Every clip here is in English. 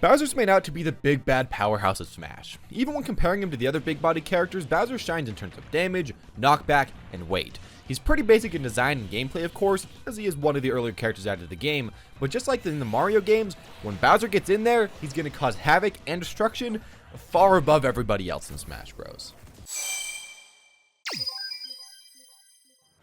Bowser's made out to be the big bad powerhouse of Smash. Even when comparing him to the other big body characters, Bowser shines in terms of damage, knockback, and weight. He's pretty basic in design and gameplay, of course, as he is one of the earlier characters added to the game, but just like in the Mario games, when Bowser gets in there, he's going to cause havoc and destruction far above everybody else in Smash Bros.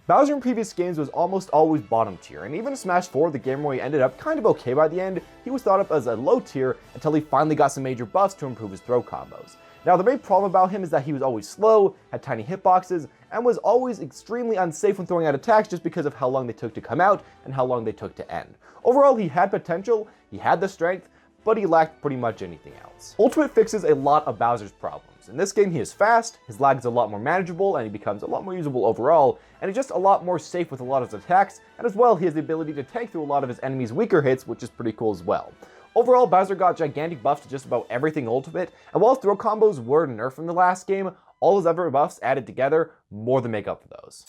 Bowser in previous games was almost always bottom tier, and even in Smash 4, the game where he ended up kind of okay by the end, he was thought of as a low tier until he finally got some major buffs to improve his throw combos. Now the main problem about him is that he was always slow, had tiny hitboxes, and was always extremely unsafe when throwing out attacks just because of how long they took to come out and how long they took to end. Overall, he had potential, he had the strength, but he lacked pretty much anything else. Ultimate fixes a lot of Bowser's problems. In this game, he is fast, his lag is a lot more manageable, and he becomes a lot more usable overall, and he's just a lot more safe with a lot of his attacks, and as well, he has the ability to tank through a lot of his enemies' weaker hits, which is pretty cool as well. Overall, Bowser got gigantic buffs to just about everything Ultimate, and while his throw combos were nerfed from the last game, all his other buffs added together more than make up for those.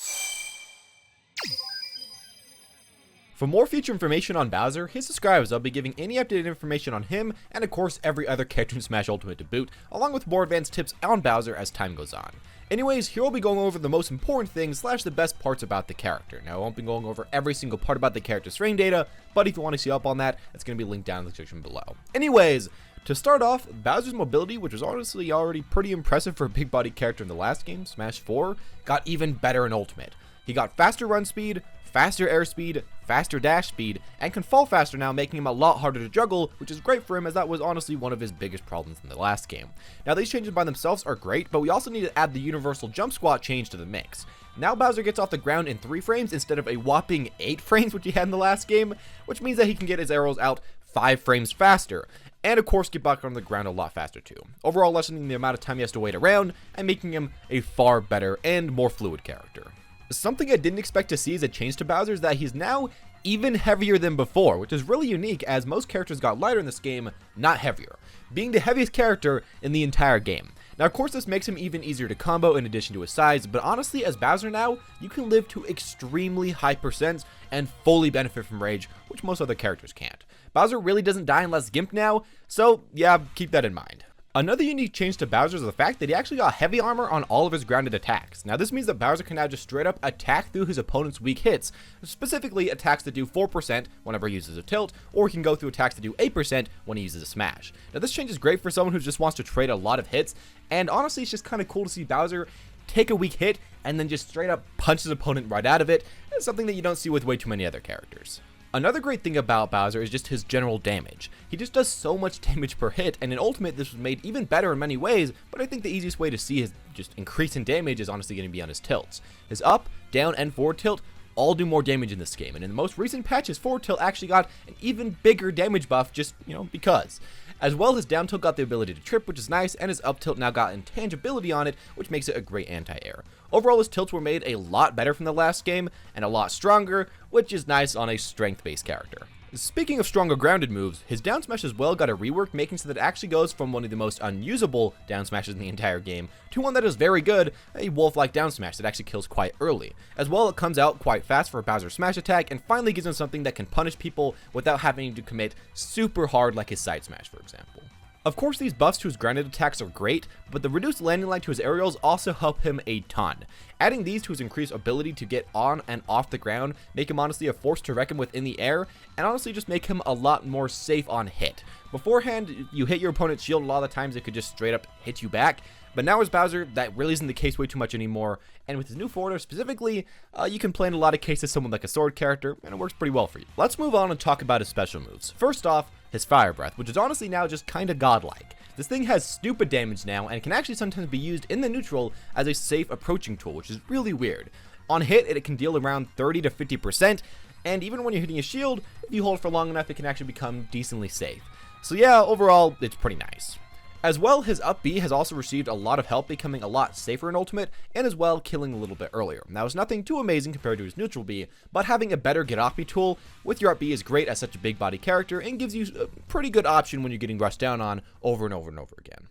For more future information on Bowser, hit subscribe as I'll be giving any updated information on him, and of course every other character in Smash Ultimate to boot, along with more advanced tips on Bowser as time goes on. Anyways, here we'll be going over the most important things / the best parts about the character. Now I won't be going over every single part about the character's frame data, but if you want to see up on that, it's going to be linked down in the description below. Anyways, to start off, Bowser's mobility, which was honestly already pretty impressive for a big body character in the last game, Smash 4, got even better in Ultimate. He got faster run speed, faster airspeed, faster dash speed, and can fall faster now, making him a lot harder to juggle, which is great for him as that was honestly one of his biggest problems in the last game. Now these changes by themselves are great, but we also need to add the universal jump squat change to the mix. Now Bowser gets off the ground in 3 frames instead of a whopping 8 frames which he had in the last game, which means that he can get his arrows out 5 frames faster, and of course get back on the ground a lot faster too. Overall lessening the amount of time he has to wait around, and making him a far better and more fluid character. Something I didn't expect to see as a change to Bowser is that he's now even heavier than before, which is really unique as most characters got lighter in this game, not heavier, being the heaviest character in the entire game. Now of course this makes him even easier to combo in addition to his size, but honestly as Bowser now, you can live to extremely high percents and fully benefit from rage, which most other characters can't. Bowser really doesn't die unless gimped now, so yeah, keep that in mind. Another unique change to Bowser is the fact that he actually got heavy armor on all of his grounded attacks. Now this means that Bowser can now just straight up attack through his opponent's weak hits, specifically attacks that do 4% whenever he uses a tilt, or he can go through attacks that do 8% when he uses a smash. Now this change is great for someone who just wants to trade a lot of hits, and honestly it's just kind of cool to see Bowser take a weak hit and then just straight up punch his opponent right out of it. It's something that you don't see with way too many other characters. Another great thing about Bowser is just his general damage. He just does so much damage per hit, and in Ultimate this was made even better in many ways, but I think the easiest way to see his just increase in damage is honestly going to be on his tilts. His up, down, and forward tilt all do more damage in this game, and in the most recent patch his forward tilt actually got an even bigger damage buff just, because. As well, his down tilt got the ability to trip, which is nice, and his up tilt now got intangibility on it, which makes it a great anti-air. Overall, his tilts were made a lot better from the last game, and a lot stronger, which is nice on a strength-based character. Speaking of stronger grounded moves, his down smash as well got a rework, making so that it actually goes from one of the most unusable down smashes in the entire game to one that is very good, a wolf-like down smash that actually kills quite early. As well, it comes out quite fast for a Bowser smash attack, and finally gives him something that can punish people without having to commit super hard like his side smash, for example. Of course, these buffs to his grounded attacks are great, but the reduced landing lag to his aerials also help him a ton. Adding these to his increased ability to get on and off the ground make him honestly a force to reckon with in the air, and honestly just make him a lot more safe on hit. Beforehand, you hit your opponent's shield, a lot of the times it could just straight up hit you back, but now as Bowser, that really isn't the case way too much anymore, and with his new forwarder specifically, you can play in a lot of cases someone like a sword character, and it works pretty well for you. Let's move on and talk about his special moves. First off, his Fire Breath, which is honestly now just kinda godlike. This thing has stupid damage now, and can actually sometimes be used in the neutral as a safe approaching tool, which is really weird. On hit, it can deal around 30 to 50%, and even when you're hitting a shield, if you hold for long enough, it can actually become decently safe. So yeah, overall, it's pretty nice. As well, his up B has also received a lot of help, becoming a lot safer in Ultimate, and as well killing a little bit earlier. Now it's nothing too amazing compared to his neutral B, but having a better get off B tool with your up B is great as such a big body character, and gives you a pretty good option when you're getting rushed down on over and over and over again.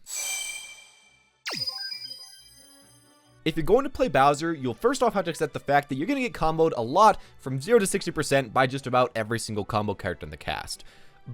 If you're going to play Bowser, you'll first off have to accept the fact that you're going to get comboed a lot from 0 to 60% by just about every single combo character in the cast.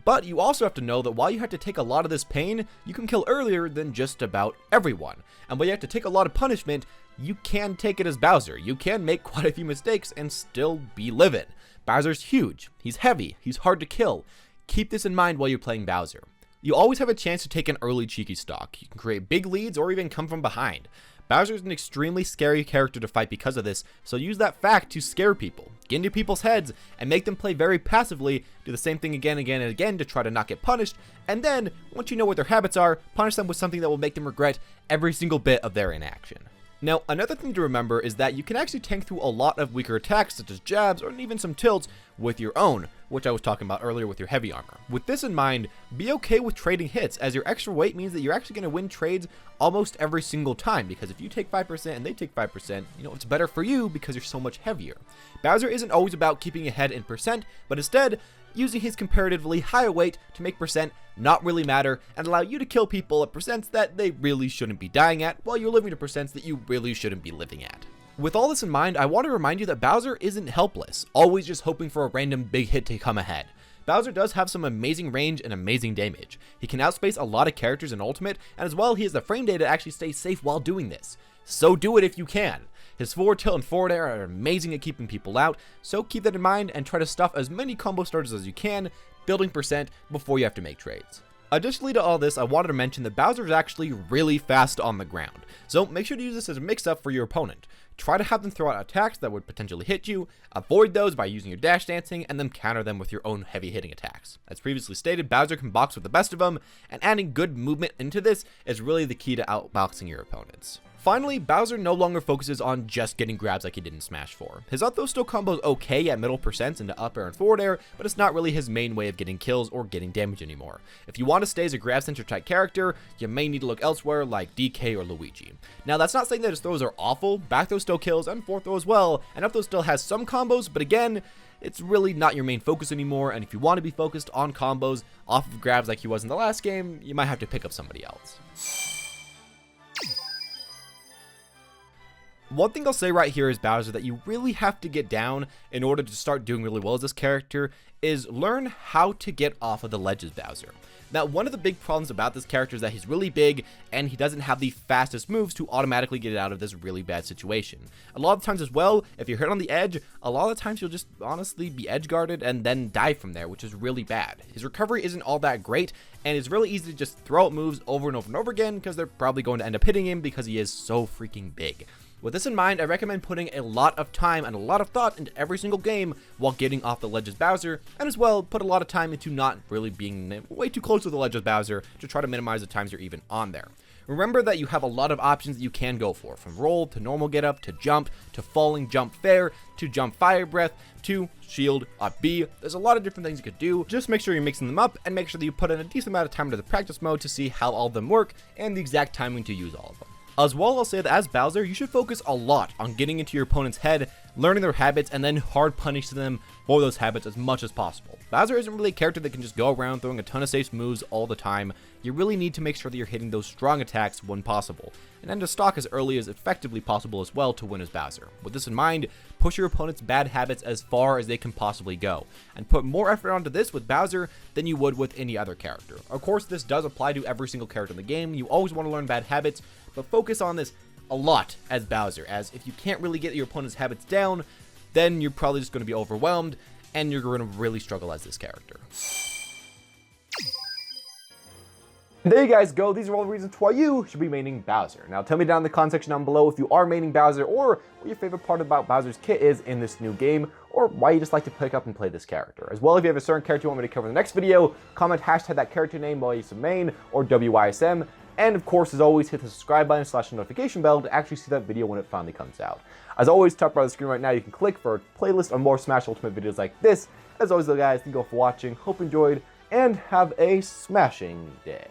But you also have to know that while you have to take a lot of this pain, you can kill earlier than just about everyone. And while you have to take a lot of punishment, you can take it as Bowser. You can make quite a few mistakes and still be living. Bowser's huge, he's heavy, he's hard to kill. Keep this in mind while you're playing Bowser. You always have a chance to take an early cheeky stock. You can create big leads or even come from behind. Bowser is an extremely scary character to fight because of this, so use that fact to scare people, get into people's heads, and make them play very passively, do the same thing again and again and again to try to not get punished, and then, once you know what their habits are, punish them with something that will make them regret every single bit of their inaction. Now, another thing to remember is that you can actually tank through a lot of weaker attacks such as jabs or even some tilts with your own, which I was talking about earlier with your heavy armor. With this in mind, be okay with trading hits, as your extra weight means that you're actually going to win trades almost every single time, because if you take 5% and they take 5%, it's better for you because you're so much heavier. Bowser isn't always about keeping ahead in percent, but instead, using his comparatively higher weight to make percent not really matter and allow you to kill people at percents that they really shouldn't be dying at, while you're living to percents that you really shouldn't be living at. With all this in mind, I want to remind you that Bowser isn't helpless, always just hoping for a random big hit to come ahead. Bowser does have some amazing range and amazing damage. He can outspace a lot of characters in Ultimate, and as well, he has the frame data to actually stay safe while doing this. So do it if you can. His forward tilt and forward air are amazing at keeping people out, so keep that in mind and try to stuff as many combo starters as you can, building percent before you have to make trades. Additionally to all this, I wanted to mention that Bowser is actually really fast on the ground, so make sure to use this as a mix-up for your opponent. Try to have them throw out attacks that would potentially hit you, avoid those by using your dash dancing, and then counter them with your own heavy hitting attacks. As previously stated, Bowser can box with the best of them, and adding good movement into this is really the key to outboxing your opponents. Finally, Bowser no longer focuses on just getting grabs like he did in Smash 4. His up throw still combos okay at middle percents into up air and forward air, but it's not really his main way of getting kills or getting damage anymore. If you want to stay as a grab center type character, you may need to look elsewhere like DK or Luigi. Now that's not saying that his throws are awful, back throw still kills and forward throw as well, and up throw still has some combos, but again, it's really not your main focus anymore, and if you want to be focused on combos off of grabs like he was in the last game, you might have to pick up somebody else. One thing I'll say right here is Bowser that you really have to get down in order to start doing really well as this character is learn how to get off of the ledges Bowser. Now, one of the big problems about this character is that he's really big and he doesn't have the fastest moves to automatically get out of this really bad situation. A lot of times as well, if you're hit on the edge, a lot of the times you'll just honestly be edge guarded and then die from there, which is really bad. His recovery isn't all that great, and it's really easy to just throw out moves over and over and over again because they're probably going to end up hitting him because he is so freaking big. With this in mind, I recommend putting a lot of time and a lot of thought into every single game while getting off the ledge as Bowser, and as well, put a lot of time into not really being way too close to the ledge as Bowser to try to minimize the times you're even on there. Remember that you have a lot of options that you can go for, from roll to normal get up to jump to falling jump fair to jump fire breath to shield up B. There's a lot of different things you could do. Just make sure you're mixing them up and make sure that you put in a decent amount of time into the practice mode to see how all of them work and the exact timing to use all of them. As well, I'll say that as Bowser, you should focus a lot on getting into your opponent's head, learning their habits, and then hard punishing them for those habits as much as possible. Bowser isn't really a character that can just go around throwing a ton of safe moves all the time. You really need to make sure that you're hitting those strong attacks when possible, and end a stock as early as effectively possible as well to win as Bowser. With this in mind, push your opponent's bad habits as far as they can possibly go, and put more effort onto this with Bowser than you would with any other character. Of course, this does apply to every single character in the game. You always want to learn bad habits, but focus on this a lot as Bowser, as if you can't really get your opponent's habits down, then you're probably just going to be overwhelmed, and you're going to really struggle as this character. There you guys go. These are all the reasons why you should be maining Bowser. Now tell me down in the comment section down below if you are maining Bowser, or what your favorite part about Bowser's kit is in this new game, or why you just like to pick up and play this character. As well, if you have a certain character you want me to cover in the next video, comment hashtag that character name while you some main or WYSM. And of course, as always, hit the subscribe button / notification bell to actually see that video when it finally comes out. As always, top right of the screen right now, you can click for a playlist of more Smash Ultimate videos like this. As always though guys, thank you all for watching, hope you enjoyed, and have a smashing day.